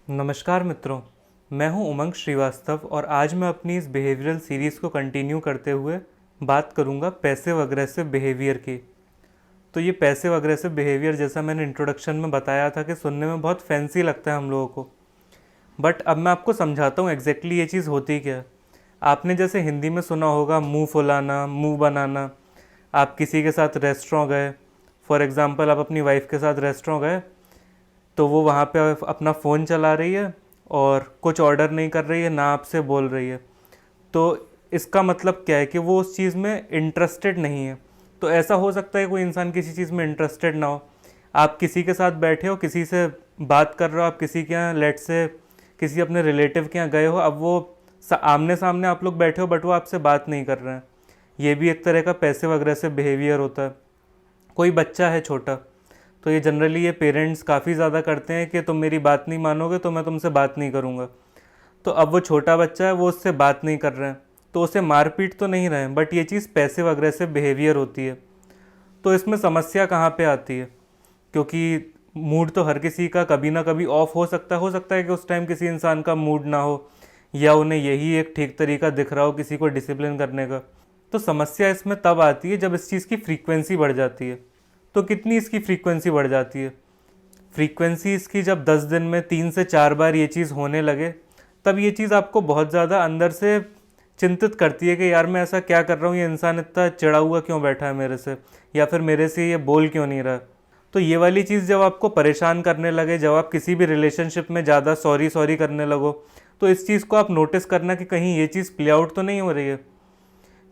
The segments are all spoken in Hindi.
नमस्कार मित्रों, मैं हूं उमंग श्रीवास्तव और आज मैं अपनी इस बिहेवियरल सीरीज़ को कंटिन्यू करते हुए बात करूंगा पैसिव अग्रेसिव बिहेवियर की। तो ये पैसिव अग्रेसिव बिहेवियर, जैसा मैंने इंट्रोडक्शन में बताया था कि सुनने में बहुत फैंसी लगता है हम लोगों को, बट अब मैं आपको समझाता हूँ एग्जैक्टली ये चीज़ होती क्या है। आपने जैसे हिंदी में सुना होगा मुंह फुलाना, मुंह बनाना। आप किसी के साथ रेस्टोरेंट गए, फॉर एग्ज़ाम्पल आप अपनी वाइफ के साथ रेस्टोरेंट गए, तो वो वहाँ पे अपना फ़ोन चला रही है और कुछ ऑर्डर नहीं कर रही है, ना आपसे बोल रही है। तो इसका मतलब क्या है कि वो उस चीज़ में इंटरेस्टेड नहीं है। तो ऐसा हो सकता है कोई इंसान किसी चीज़ में इंटरेस्टेड ना हो। आप किसी के साथ बैठे हो, किसी से बात कर रहे हो, आप किसी के यहाँ लेट से किसी अपने रिलेटिव के यहाँ गए हो, अब वो आमने सामने आप लोग बैठे हो बट वो आपसे बात नहीं कर रहे हैं। ये भी एक तरह का पैसिव अग्रेसिव बिहेवियर होता है। कोई बच्चा है छोटा, तो ये जनरली ये पेरेंट्स काफ़ी ज़्यादा करते हैं कि तुम मेरी बात नहीं मानोगे तो मैं तुमसे बात नहीं करूँगा। तो अब वो छोटा बच्चा है, वो उससे बात नहीं कर रहे हैं, तो उसे मार पीट तो नहीं रहे हैं, बट ये चीज़ पैसिव अग्रेसिव बिहेवियर होती है। तो इसमें समस्या कहाँ पे आती है? क्योंकि मूड तो हर किसी का कभी ना कभी ऑफ हो सकता है कि उस टाइम किसी इंसान का मूड ना हो, या उन्हें यही एक ठीक तरीका दिख रहा हो किसी को डिसिप्लिन करने का। तो समस्या इसमें तब आती है जब इस चीज़ की फ्रीक्वेंसी बढ़ जाती है। तो कितनी इसकी फ्रीक्वेंसी बढ़ जाती है? फ्रीक्वेंसी इसकी जब 10 दिन में 3 से 4 बार ये चीज़ होने लगे, तब ये चीज़ आपको बहुत ज़्यादा अंदर से चिंतित करती है कि यार मैं ऐसा क्या कर रहा हूँ, ये इंसान इतना चिढ़ा हुआ क्यों बैठा है मेरे से, या फिर मेरे से ये बोल क्यों नहीं रहा। तो ये वाली चीज़ जब आपको परेशान करने लगे, जब आप किसी भी रिलेशनशिप में ज़्यादा सॉरी सॉरी करने लगो, तो इस चीज़ को आप नोटिस करना कि कहीं ये चीज़ प्ले आउट तो नहीं हो रही है।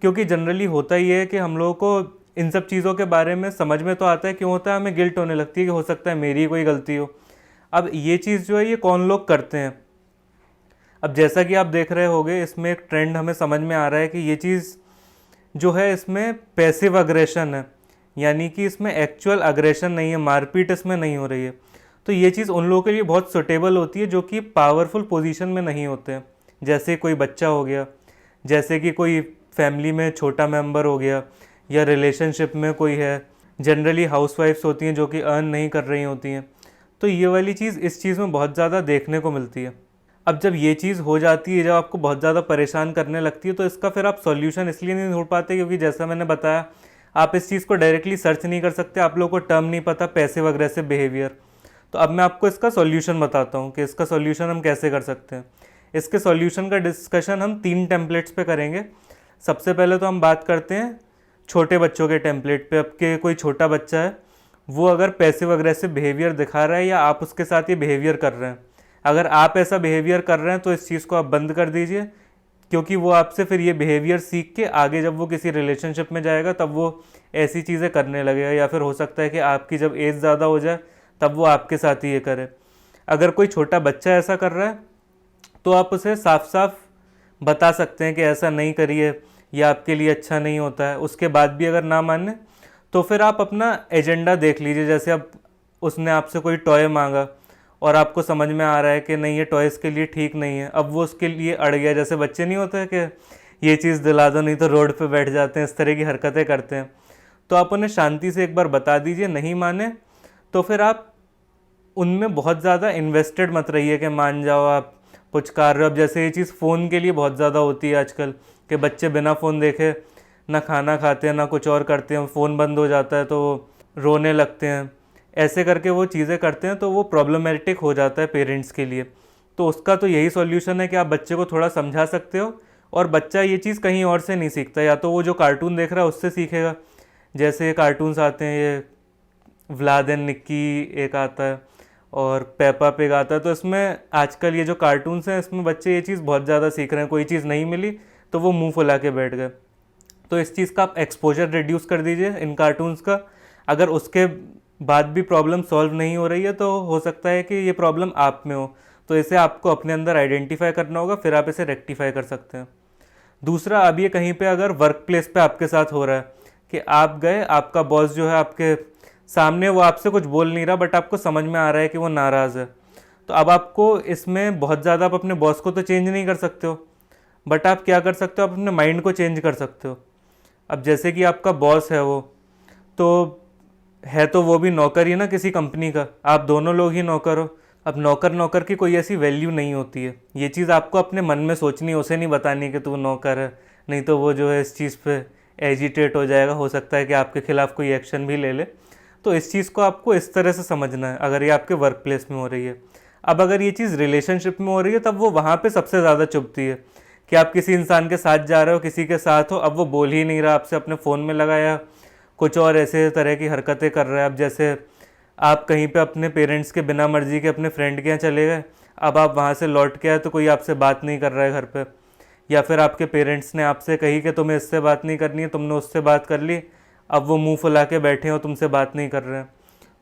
क्योंकि जनरली होता ही है कि हम लोगों को इन सब चीज़ों के बारे में समझ में तो आता है, क्यों होता है, हमें गिल्ट होने लगती है कि हो सकता है मेरी कोई गलती हो। अब ये चीज़ जो है ये कौन लोग करते हैं? अब जैसा कि आप देख रहे होगे, इसमें एक ट्रेंड हमें समझ में आ रहा है कि ये चीज़ जो है इसमें पैसिव अग्रेशन है, यानी कि इसमें एक्चुअल अग्रेशन नहीं है, मारपीट इसमें नहीं हो रही है। तो ये चीज़ उन लोगों के लिए बहुत सुटेबल होती है जो कि पावरफुल पोजीशन में नहीं होते हैं। जैसे कोई बच्चा हो गया, जैसे कि कोई फैमिली में छोटा मेंबर हो गया, या रिलेशनशिप में कोई है। जनरली हाउसवाइफ्स होती हैं जो कि अर्न नहीं कर रही होती हैं। तो ये वाली चीज़ इस चीज़ में बहुत ज़्यादा देखने को मिलती है। अब जब ये चीज़ हो जाती है, जब आपको बहुत ज़्यादा परेशान करने लगती है, तो इसका फिर आप सॉल्यूशन इसलिए नहीं ढूंढ पाते क्योंकि जैसा मैंने बताया, आप इस चीज़ को डायरेक्टली सर्च नहीं कर सकते, आप लोगों को टर्म नहीं पता पैसिव अग्रेसिव बिहेवियर। तो अब मैं आपको इसका सॉल्यूशन बताता हूँ कि इसका सॉल्यूशन हम कैसे कर सकते हैं। इसके सॉल्यूशन का डिस्कशन हम 3 टेम्पलेट्स पे करेंगे। सबसे पहले तो हम बात करते हैं छोटे बच्चों के टेम्पलेट पे। अब के कोई छोटा बच्चा है, वो अगर पैसिव अग्रेसिव बिहेवियर दिखा रहा है या आप उसके साथ ये बिहेवियर कर रहे हैं, अगर आप ऐसा बिहेवियर कर रहे हैं तो इस चीज़ को आप बंद कर दीजिए, क्योंकि वो आपसे फिर ये बिहेवियर सीख के आगे जब वो किसी रिलेशनशिप में जाएगा तब वो ऐसी चीज़ें करने लगेगा, या फिर हो सकता है कि आपकी जब एज ज़्यादा हो जाए तब वो आपके साथ ही ये करे। अगर कोई छोटा बच्चा ऐसा कर रहा है तो आप उसे साफ साफ बता सकते हैं कि ऐसा नहीं करिए, यह आपके लिए अच्छा नहीं होता है। उसके बाद भी अगर ना माने तो फिर आप अपना एजेंडा देख लीजिए। जैसे अब उसने आपसे कोई टॉय मांगा और आपको समझ में आ रहा है कि नहीं ये टॉय इसके लिए ठीक नहीं है, अब वो उसके लिए अड़ गया। जैसे बच्चे नहीं होते कि ये चीज़ दिला दो नहीं तो रोड पे बैठ जाते हैं, इस तरह की हरकतें करते हैं। तो आप उन्हें शांति से एक बार बता दीजिए, नहीं माने तो फिर आप उनमें बहुत ज़्यादा इन्वेस्टेड मत रहिए कि मान जाओ आप पुचकार रहे हो। अब जैसे ये चीज़ फ़ोन के लिए बहुत ज़्यादा होती है आजकल कि बच्चे बिना फ़ोन देखे ना खाना खाते हैं ना कुछ और करते हैं, फ़ोन बंद हो जाता है तो रोने लगते हैं। ऐसे करके वो चीज़ें करते हैं तो वो प्रॉब्लमेटिक हो जाता है पेरेंट्स के लिए। तो उसका तो यही सॉल्यूशन है कि आप बच्चे को थोड़ा समझा सकते हो, और बच्चा ये चीज़ कहीं और से नहीं सीखता, या तो वो जो कार्टून देख रहा है उससे सीखेगा। जैसे कार्टून्स आते हैं, ये व्लाद एंड निक्की एक आता है और पेपा पिग आता है, तो इसमें आजकल ये जो कार्टून्स हैं इसमें बच्चे ये चीज़ बहुत ज़्यादा सीख रहे हैं। कोई चीज़ नहीं मिली तो वो मुंह फुला के बैठ गए। तो इस चीज़ का आप एक्सपोजर रिड्यूस कर दीजिए इन कार्टून्स का। अगर उसके बाद भी प्रॉब्लम सॉल्व नहीं हो रही है तो हो सकता है कि ये प्रॉब्लम आप में हो, तो इसे आपको अपने अंदर आइडेंटिफाई करना होगा, फिर आप इसे रेक्टिफाई कर सकते हैं। दूसरा, अब ये कहीं पे अगर वर्क प्लेस पे आपके साथ हो रहा है कि आप गए, आपका बॉस जो है आपके सामने, वो आपसे कुछ बोल नहीं रहा बट आपको समझ में आ रहा है कि वो नाराज़ है, तो अब आपको इसमें बहुत ज़्यादा, आप अपने बॉस को तो चेंज नहीं कर सकते हो, बट आप क्या कर सकते हो, आप अपने माइंड को चेंज कर सकते हो। अब जैसे कि आपका बॉस है, वो तो है, तो वो भी नौकर ही ना किसी कंपनी का, आप दोनों लोग ही नौकर हो। अब नौकर नौकर की कोई ऐसी वैल्यू नहीं होती है, ये चीज़ आपको अपने मन में सोचनी है, उसे नहीं बतानी कि तू नौकर है, नहीं तो वो जो है इस चीज़ पे एजिटेट हो जाएगा, हो सकता है कि आपके खिलाफ़ कोई एक्शन भी ले ले। तो इस चीज़ को आपको इस तरह से समझना है अगर ये आपके वर्क प्लेस में हो रही है। अब अगर ये चीज़ रिलेशनशिप में हो रही है तब वो वहाँ पे सबसे ज़्यादा चुभती है कि आप किसी इंसान के साथ जा रहे हो, किसी के साथ हो, अब वो बोल ही नहीं रहा आपसे, अपने फ़ोन में लगा या कुछ और ऐसे तरह की हरकतें कर रहा है। अब जैसे आप कहीं पे अपने पेरेंट्स के बिना मर्जी के अपने फ्रेंड के यहाँ चले गए, अब आप वहाँ से लौट के आए तो कोई आपसे बात नहीं कर रहा है घर पे, या फिर आपके पेरेंट्स ने आपसे कही कि तुम्हें इससे बात नहीं करनी है, तुमने उससे बात कर ली, अब वो मुंह फुला के बैठे हो, तुमसे बात नहीं कर रहे हैं।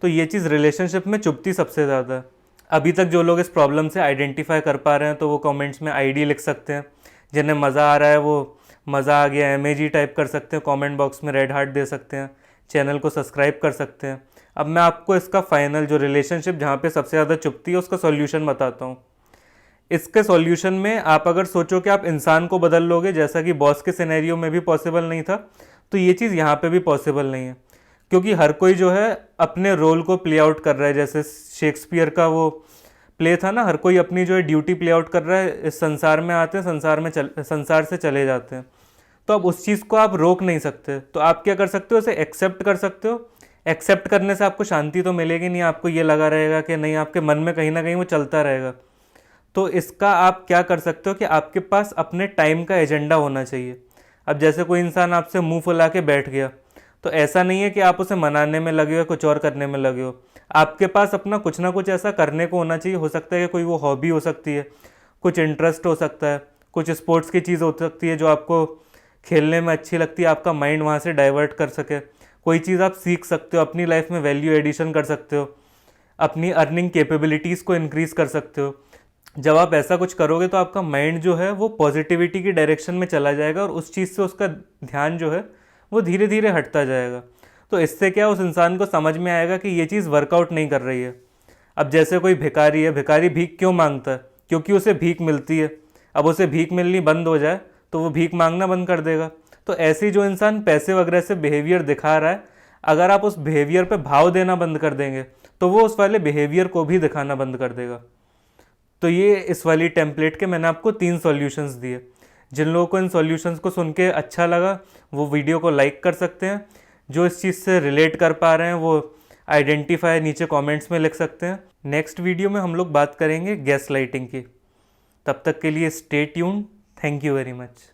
तो ये चीज़ रिलेशनशिप में चुभती सबसे ज़्यादा है। अभी तक जो लोग इस प्रॉब्लम से आइडेंटिफाई कर पा रहे हैं तो वो कमेंट्स में आईडी लिख सकते हैं, जिन्हें मज़ा आ रहा है वो मज़ा आ गया एमएजी टाइप कर सकते हैं, कमेंट बॉक्स में रेड हार्ट दे सकते हैं, चैनल को सब्सक्राइब कर सकते हैं। अब मैं आपको इसका फाइनल जो रिलेशनशिप जहाँ पे सबसे ज़्यादा चुभती है उसका सॉल्यूशन बताता हूँ। इसके सॉल्यूशन में आप अगर सोचो कि आप इंसान को बदल लोगे, जैसा कि बॉस के सिनेरियो में भी पॉसिबल नहीं था, तो ये चीज़ यहाँ पे भी पॉसिबल नहीं है, क्योंकि हर कोई जो है अपने रोल को प्ले आउट कर रहा है। जैसे शेक्सपियर का वो प्ले था ना, हर कोई अपनी जो है ड्यूटी प्ले आउट कर रहा है, इस संसार में आते हैं, संसार से चले जाते हैं। तो अब उस चीज़ को आप रोक नहीं सकते, तो आप क्या कर सकते हो, उसे एक्सेप्ट कर सकते हो। एक्सेप्ट करने से आपको शांति तो मिलेगी नहीं, आपको ये लगा रहेगा कि नहीं, आपके मन में कहीं ना कहीं वो चलता रहेगा। तो इसका आप क्या कर सकते हो कि आपके पास अपने टाइम का एजेंडा होना चाहिए। अब जैसे कोई इंसान आपसे मुंह फुला के बैठ गया, तो ऐसा नहीं है कि आप उसे मनाने में लगे हो, कुछ और करने में लगे हो। आपके पास अपना कुछ ना कुछ ऐसा करने को होना चाहिए। हो सकता है कि कोई वो हॉबी हो सकती है, कुछ इंटरेस्ट हो सकता है, कुछ स्पोर्ट्स की चीज़ हो सकती है जो आपको खेलने में अच्छी लगती है, आपका माइंड वहाँ से डाइवर्ट कर सके। कोई चीज़ आप सीख सकते हो, अपनी लाइफ में वैल्यू एडिशन कर सकते हो, अपनी अर्निंग कैपेबिलिटीज़ को इंक्रीज़ कर सकते हो। जब आप ऐसा कुछ करोगे तो आपका माइंड जो है वो पॉजिटिविटी की डायरेक्शन में चला जाएगा और उस चीज़ से उसका ध्यान जो है वो धीरे धीरे हटता जाएगा। तो इससे क्या, उस इंसान को समझ में आएगा कि ये चीज़ वर्कआउट नहीं कर रही है। अब जैसे कोई भिखारी है, भिखारी भीख क्यों मांगता है? क्योंकि उसे भीख मिलती है। अब उसे भीख मिलनी बंद हो जाए तो वो भीख मांगना बंद कर देगा। तो ऐसे ही जो इंसान पैसे वगैरह से बिहेवियर दिखा रहा है, अगर आप उस बिहेवियर पे भाव देना बंद कर देंगे तो वो उस वाले बिहेवियर को भी दिखाना बंद कर देगा। तो ये इस वाली टेम्पलेट के मैंने आपको 3 सॉल्यूशंस दिए। जिन लोगों को इन सॉल्यूशंस को सुन के अच्छा लगा वो वीडियो को लाइक कर सकते हैं। जो इस चीज़ से रिलेट कर पा रहे हैं वो आइडेंटिफाई नीचे कमेंट्स में लिख सकते हैं। नेक्स्ट वीडियो में हम लोग बात करेंगे गैस लाइटिंग की। तब तक के लिए stay tuned. Thank you very much.